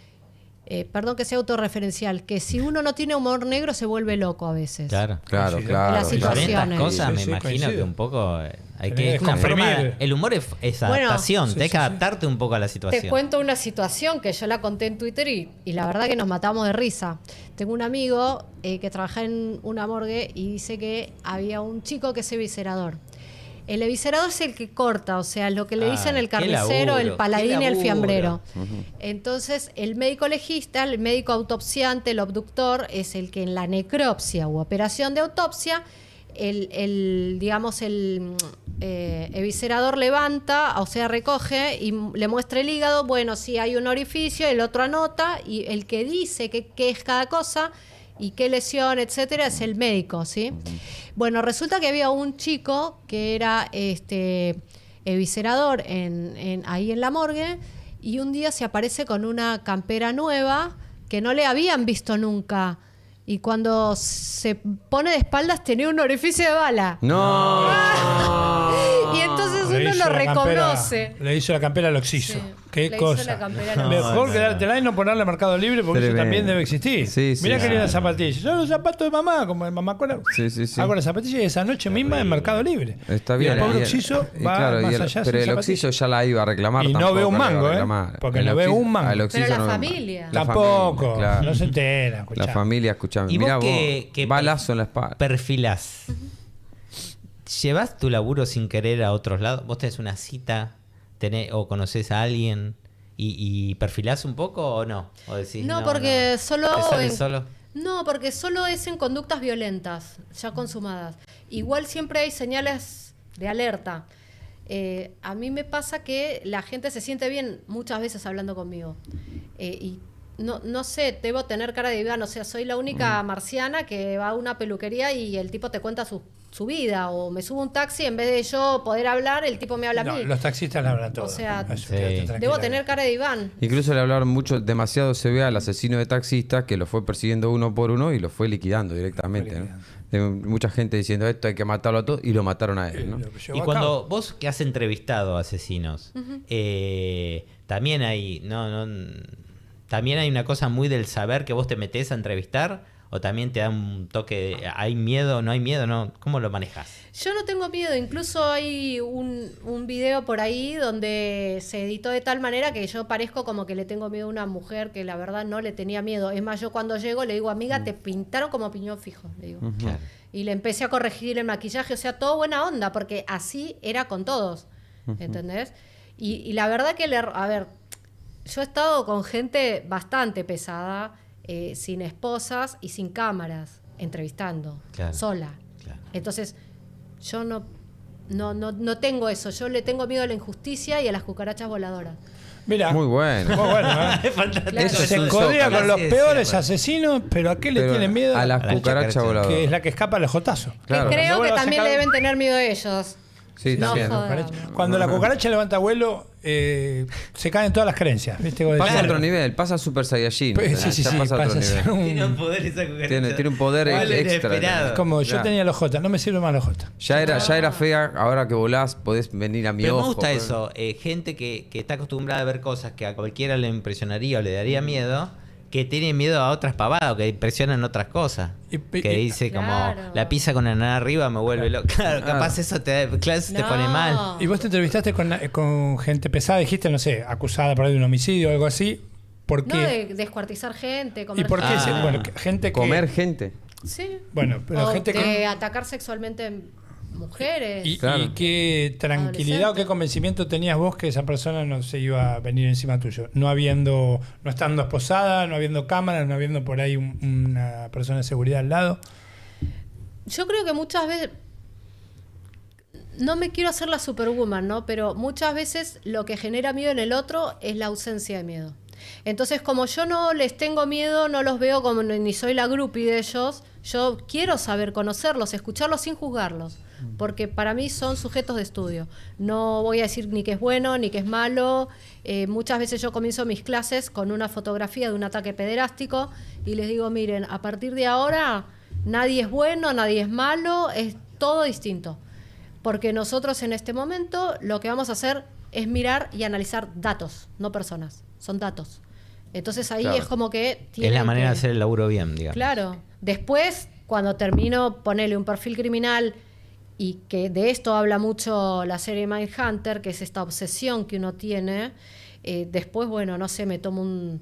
perdón que sea autorreferencial, que si uno no tiene humor negro se vuelve loco a veces. Claro. Claro, Coincido. claro. Las Con situaciones. estas cosas Sí, me sí, imagino coincido. que un poco hay Tenés que que es una forma, comprimir. el humor es Bueno, adaptación, sí, tenés sí, que sí. adaptarte un poco a la situación. Te cuento una situación que yo la conté en Twitter y la verdad que nos matamos de risa. Tengo un amigo que trabaja en una morgue y dice que había un chico que es eviscerador. El eviscerador es el que corta, o sea, lo que le dicen el qué carnicero, laburo, el paladín qué y el laburo. fiambrero. Entonces, el médico legista, el médico autopsiante, el obductor, es el que en la necropsia u operación de autopsia, el eviscerador levanta, o sea, recoge y le muestra el hígado. Bueno, si hay un orificio, el otro anota, y el que dice qué es cada cosa y qué lesión, etcétera, es el médico, ¿sí? Bueno, resulta que había un chico que era eviscerador ahí en la morgue, y un día se aparece con una campera nueva que no le habían visto nunca. Y cuando se pone de espaldas tenía un orificio de bala. No. Y entonces Le uno hizo lo la campera- reconoce. le hizo la campera al Oxiso. Sí, Qué le hizo cosa. la campera al Mejor Oxiso. quedártela y no ponerle Mercado Libre porque Tremendo. eso también debe existir. Sí, sí, Mirá qué sí. lindas zapatillas. Son los zapatos de mamá, como de mamá con Sí, sí, sí. hago las zapatillas esa noche misma en Mercado Libre. Está Y bien. el pobre y Oxiso y va claro, y más el- allá pero sin el Oxiso zapatillas. ya la iba a reclamar. Y no tampoco ve un la iba a mango, ¿eh? reclamar. Porque El no ve Oxiso- un mango. al Oxiso Pero la no- familia. Tampoco, claro. no se entera. La escuchá. familia, escuchame. ¿Y Mirá vos vos, qué balazo en la espalda. perfilás? ¿Llevas tu laburo sin querer a otros lados? ¿Vos tenés una cita o conocés a alguien y perfilás un poco o no? ¿O decís, No, porque solo ¿Te sale solo? No, porque solo es en conductas violentas, ya consumadas. Igual siempre hay señales de alerta. A mí me pasa que la gente se siente bien muchas veces hablando conmigo. Y no sé, debo tener cara de diván. O sea, soy la única marciana que va a una peluquería y el tipo te cuenta su vida. O me subo a un taxi, en vez de yo poder hablar, el tipo me habla a No, mí. los taxistas la hablan todo. O sea, Eso, sí. quédate tranquila. Debo tener cara de diván. Incluso le hablaron mucho, demasiado se ve al asesino de taxistas que lo fue persiguiendo uno por uno y lo fue liquidando directamente. ¿no? De mucha gente diciendo esto hay que matarlo a todos y lo mataron a él. ¿no? Lo llevó Y a cuando cabo. vos que has entrevistado a asesinos, también hay también hay una cosa muy del saber que vos te metés a entrevistar, o también te da un toque de, ¿hay miedo, no hay miedo? No, ¿cómo lo manejas? Yo no tengo miedo, incluso hay un video por ahí donde se editó de tal manera que yo parezco como que le tengo miedo a una mujer que la verdad no le tenía miedo. Es más, yo cuando llego le digo, amiga, te pintaron como piñón fijo, le digo. Claro. Y le empecé a corregir el maquillaje, o sea, todo buena onda, porque así era con todos, ¿entendés? Y la verdad que, a ver, yo he estado con gente bastante pesada, sin esposas y sin cámaras, entrevistando, Claro, sola. claro. Entonces, yo no tengo eso. Yo le tengo miedo a la injusticia y a las cucarachas voladoras. Mirá, Muy bueno. muy bueno, ¿eh? Claro. Eso es Se un codea zócalo. con los Sí, peores sí, asesinos, pero ¿a qué le Pero tienen miedo? a las A la cucarachas cucaracha. voladoras. Que es la que escapa al jotazo. Claro. Que creo Cuando que vuelva a también sacar- le deben tener miedo a ellos. Sí, No también. jodas. Cuando la cucaracha levanta vuelo, se caen todas las creencias. ¿Viste? Pasa a Claro. otro nivel, pasa a Super Saiyajin. Sí, Ya pasa a otro pasa a ser nivel. Tiene un poder esa cucaracha. Tiene un poder Vale, extra. inesperado. Es como yo Claro. tenía los J, no me sirve más los J. Ya era fea, ahora que volás podés venir a mi Pero ojo. me gusta eso, gente que está acostumbrada a ver cosas que a cualquiera le impresionaría o le daría miedo, que tiene miedo a otras pavadas o que impresionan otras cosas. Que dice Claro. como la pizza con ananá arriba me vuelve loco. Claro, capaz eso te pone mal. Y vos te entrevistaste con gente pesada, dijiste, no sé, acusada por ahí de un homicidio o algo así. ¿Por No, qué? de descuartizar gente, ¿Y comer por qué? gente. Bueno, gente que... Comer gente. Sí. Bueno, pero O gente de que... atacar sexualmente mujeres. Claro. ¿Y qué tranquilidad o qué Adolescentes. convencimiento tenías vos que esa persona no se iba a venir encima tuyo? No estando esposada, no habiendo cámaras, no habiendo por ahí una persona de seguridad al lado. Yo creo que muchas veces, no me quiero hacer la superwoman, ¿no? Pero muchas veces lo que genera miedo en el otro es la ausencia de miedo. Entonces, como yo no les tengo miedo, no los veo como ni soy la groupie de ellos, yo quiero saber, conocerlos, escucharlos sin juzgarlos. Porque para mí son sujetos de estudio. No voy a decir ni que es bueno ni que es malo. Muchas veces yo comienzo mis clases con una fotografía de un ataque pederástico y les digo, miren, a partir de ahora nadie es bueno, nadie es malo, es todo distinto. Porque nosotros en este momento lo que vamos a hacer es mirar y analizar datos, no personas, son datos. Entonces ahí Claro. es como que Es la tienen manera de que- hacer el laburo bien, digamos. Claro. Después, cuando termino, ponerle un perfil criminal, y que de esto habla mucho la serie Mindhunter, que es esta obsesión que uno tiene. Después, bueno, no sé, me tomo un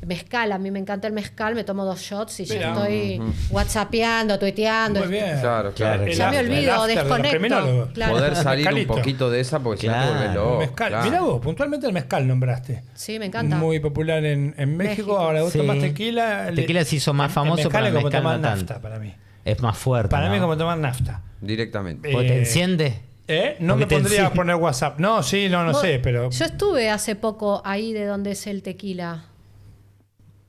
mezcal, a mí me encanta el mezcal, me tomo 2 shots y ya Mirá. estoy whatsappeando, tuiteando. Muy bien. Claro. Claro. Ya me olvido, el after de los desconecto. criminólogos. Claro. Poder salir un Mezcalito. poquito de esa porque si no te Claro. vuelves loco. Mezcal. claro. Mirá vos, puntualmente el mezcal nombraste. Sí, me encanta. Muy popular en México. México. Ahora vos Sí. tomás tequila. Tequila se hizo más famoso, el mezcal pero es el como mezcal tomar no nafta tanto. para mí. Es más fuerte. Para ¿no? mí es como tomar nafta. Directamente. Porque te enciende. No Porque me te pondría a enciende. poner WhatsApp. No, sí, no Vos- sé, pero... Yo estuve hace poco ahí de donde es el tequila.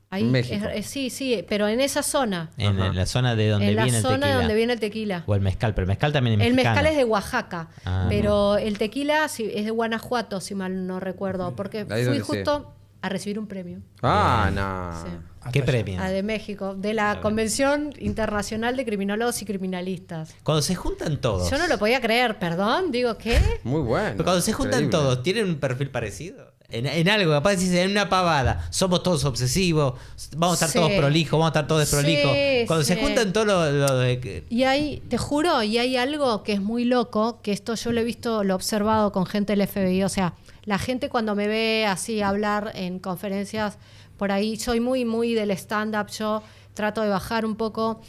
Ahí México. sí, sí, pero en esa zona. En Ajá. la zona de donde En la viene el zona tequila. de donde viene el tequila. O el mezcal, pero el mezcal también es El mexicano. mezcal es de Oaxaca, Ah. pero el tequila sí, es de Guanajuato, si mal no recuerdo, porque Ahí fui donde justo a recibir un premio. Ah, no. Sí. ¿Qué Hasta allá. premio? De México, de la Convención Internacional de Criminólogos y Criminalistas. Cuando se juntan todos. Yo no lo podía creer, perdón, digo, ¿qué? Muy bueno. Pero cuando se juntan increíble. todos, ¿tienen un perfil parecido? En algo, capaz decís en una pavada, somos todos obsesivos, vamos a estar Sí. todos prolijos, vamos a estar todos desprolijos. Sí, Cuando se sí. juntan todos los de que- Y hay, te juro, y hay algo que es muy loco, que esto yo lo he visto, lo he observado con gente del FBI, o sea, la gente cuando me ve así hablar en conferencias por ahí, soy muy del stand-up, yo trato de bajar un poco,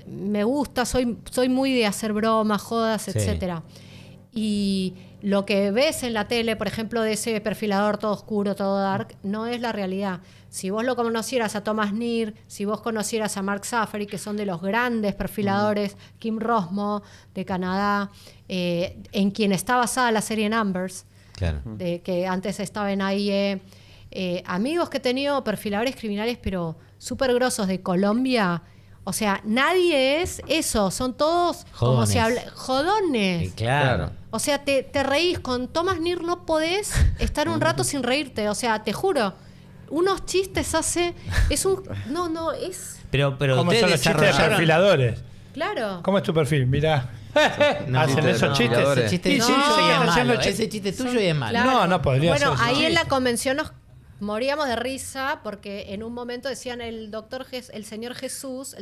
me gusta, soy muy de hacer bromas, jodas, Sí. etcétera. Y lo que ves en la tele, por ejemplo, de ese perfilador todo oscuro, todo dark, no es la realidad. Si vos lo conocieras a Thomas Neer, si vos conocieras a Mark Zaffery, que son de los grandes perfiladores, Kim Rosmo de Canadá, en quien está basada la serie Numbers, Claro. que antes estaba en AIE, amigos que he tenido perfiladores criminales, pero súper grosos de Colombia. O sea, nadie es eso, son todos como se habla, jodones. Claro. O sea, te reís, con Thomas Neer no podés estar un rato sin reírte. O sea, te juro, unos chistes hace. Es un. No, es. Pero ¿Cómo ustedes son los chistes de desarrollaron- perfiladores? Claro. ¿Cómo es tu perfil? Mirá. No, ¿Hacen no, esos no. chistes? Ese chiste Y tuyo sí, no, y es haciendo malo. chistes. Ese chiste tuyo y es malo. Claro. No podría Bueno, ser. ahí Sí. en la convención nos moríamos de risa porque en un momento decían el señor Jesús,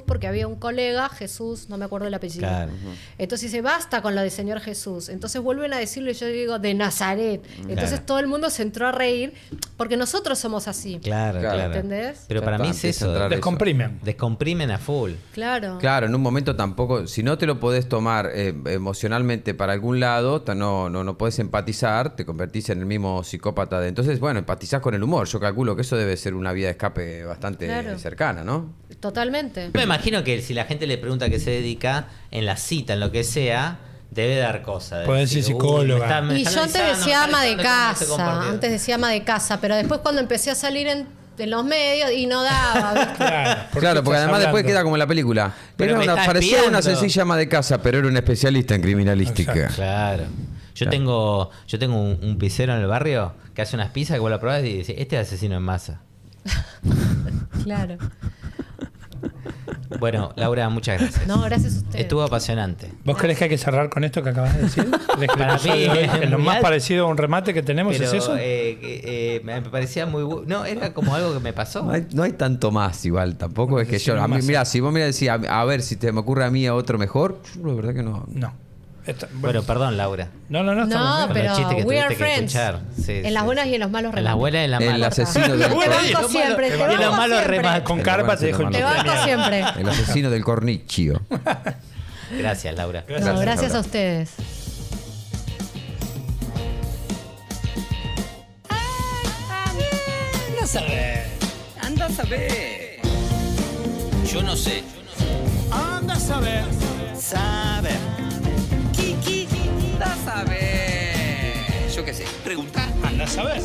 porque había un colega, Jesús, no me acuerdo el apellido. Claro. Entonces dice, basta con lo de señor Jesús. Entonces vuelven a decirlo y yo digo, de Nazaret. Entonces Claro. todo el mundo se entró a reír porque nosotros somos así. Claro, Claro. claro. ¿Entendés? Pero Ya para está, mí es empieza a eso. entrar Descomprimen. Descomprimen a full. Claro. Claro, en un momento tampoco, si no te lo podés tomar emocionalmente para algún lado, no podés empatizar, te convertís en el mismo psicópata. Entonces, bueno, empatizás con el humor. Yo calculo que eso debe ser una vía de escape bastante Claro. cercana, ¿no? Totalmente. Me imagino que si la gente le pregunta a qué se dedica, en la cita, en lo que sea, debe dar cosas. Puede decir psicóloga. Y yo antes decía ama de casa, pero después cuando empecé a salir en en los medios y no daba, ¿viste? Claro, porque además después queda como la película. Parecía una sencilla ama de casa, pero era un especialista en criminalística. Exacto. Claro. Yo tengo un pizzero en el barrio que hace unas pizzas que vos la probás y decís, este es asesino en masa. Claro. Bueno, Laura, muchas gracias. No, gracias a ustedes. Estuvo apasionante. ¿Vos crees que hay que cerrar con esto que acabas de decir? ¿Crees que Para mí, es lo más parecido a un remate que tenemos? Pero, ¿Es eso? me parecía muy bueno. No, era como algo que me pasó. No hay tanto más igual, tampoco es que yo. A mí, mirá, si vos me decís, a ver si te me ocurre a mí a otro mejor, yo la verdad que no. No. Bueno, perdón, Laura. No, estamos bien. No, pero Los chistes que we are tuviste que friends. escuchar. Sí, En sí. las buenas y en los malos En remates. las buenas y en las malas. El asesino del Te banco siempre, te Y los banco malos siempre. remates. Con carpa te dejo el Te banco siempre. El asesino del cornichio. Gracias, Laura. No, gracias a ustedes. Anda a saber. Yo no sé. Anda a saber. Saber. Anda a saber. Yo qué sé. Pregunta. Anda a saber.